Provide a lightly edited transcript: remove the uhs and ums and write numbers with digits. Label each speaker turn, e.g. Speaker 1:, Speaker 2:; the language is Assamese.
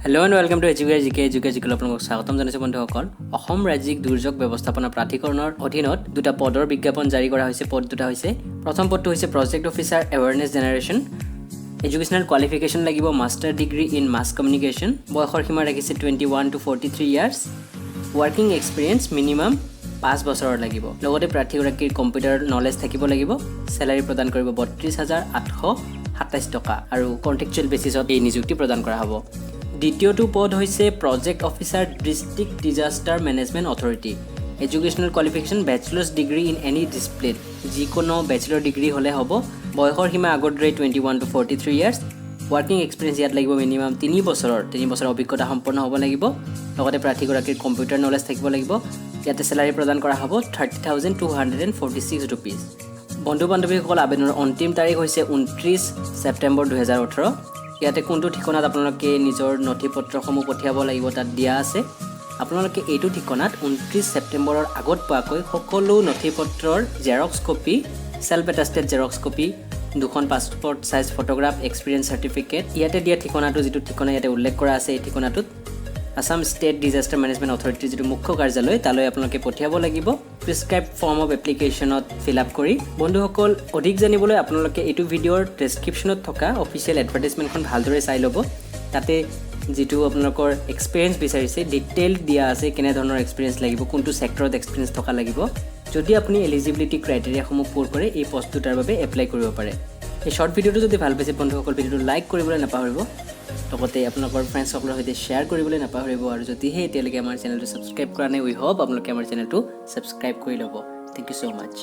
Speaker 1: Hello and welcome to EduCare GK আপোনালোকক স্বাগতম জনাইছো বন্ধুসকল অসম ৰাজ্যিক দুৰ্যোগ ব্যৱস্থাপনা প্ৰাধিকৰণৰ অধীনত দুটা পদৰ বিজ্ঞাপন জাৰি কৰা হৈছে পদ দুটা হৈছে প্ৰথম পদটো হৈছে project officer awareness generation educational qualification লাগিব master degree in mass communication বয়সৰ সীমা ৰাখিছে 21 to 43 years working experience minimum 5 বছৰৰ লাগিব লগতে প্ৰাৰ্থীগৰাকীৰ কম্পিউটাৰ নলেজ থাকিব লাগিব স্যালাৰি প্ৰদান কৰিব 32827 টকা আৰু কন্ট্ৰেকচুৱেল বেচিছত এই নিযুক্তি প্ৰদান কৰা হ'ব দ্বিতীয়টো পদ হৈছে project officer district disaster management authority educational qualification bachelors degree in any discipline যিকোনো ব্যাচেলাৰ ডিগ্ৰী হলে হ'ব বয়সৰ সীমা আগৰ দৰে 21 to 43 ইয়াৰ্ছ ৱৰ্কিং এক্সপিৰিয়েন্স ইয়াত লাগিব মিনিমাম 3 বছৰৰ অভিজ্ঞতা সম্পন্ন হ'ব লাগিব লগতে প্ৰাৰ্থীগৰাকীৰ কম্পিউটাৰ নলেজ থাকিব লাগিব ইয়াতে স্যালাৰি প্ৰদান কৰা হ'ব 30,246 rupees বন্ধু বান্ধৱীসকল আবেদনৰ অন্তিম তাৰিখ হৈছে 29 ছেপ্টেম্বৰ 2018 ইয়াতে কোনটো ঠিকনাত আপোনালোকে নিজৰ নথিপত্ৰসমূহ পঠিয়াব লাগিব তাত দিয়া আছে আপোনালোকে এইটো ঠিকনাত 29 ছেপ্টেম্বৰৰ আগত পোৱাকৈ সকলো নথিপত্ৰৰ xerox copy self attested xerox copy দুখন passport size photograph experience certificate ইয়াতে দিয়া ঠিকনাটো যেটো ঠিকনা ইয়াতে উল্লেখ কৰা আছে এই ঠিকনাটোত Assam state disaster management authority যেটো মুখ্য কাৰ্যালয় তালৈ আপোনালোকে পঠিয়াব লাগিব প্ৰিস্ক্ৰাইব ফৰ্ম অফ এপ্লিকেশনত ফিল আপ কৰি বন্ধুসকল অধিক জানিবলৈ আপোনালোকে এইটো ভিডিঅ'ৰ ডেসক্ৰিপচনত থকা অফিচিয়েল এডভাৰটাইজমেন্টখন ভালদৰে চাই ল'ব তাতে যেটো আপোনালোকৰ এক্সপিৰিয়েন্স বিচাৰিছে ডিটেইল দিয়া আছে কেনে ধৰণৰ এক্সপিৰিয়েন্স লাগিব কোনটো সেক্টৰত এক্সপিৰিয়েন্স থকা লাগিব যদি আপুনি এলিজিবিলিটি ক্ৰাইটেৰিয়াসমূহ পূৰ কৰে এই পষ্টটোৰ বাবে এপ্লাই কৰিব পাৰে এই শৰ্ট ভিডিঅ'টো যদি ভাল পাইছে বন্ধুসকল ভিডিঅ'টো লাইক কৰিবলৈ নাপাহৰিব লগতে আপোনালোকৰ ফ্ৰেণ্ডসকলৰ সৈতে শ্বেয়াৰ কৰিবলৈ নাপাহৰিব আৰু যদিহে এতিয়ালৈকে আমাৰ চেনেলটো সাবস্ক্ৰাইব কৰা নাই উই হোপ আপোনালোকে আমাৰ চেনেলটো সাবস্ক্ৰাইব কৰি ল'ব থ্যাংক ইউ সো মাচ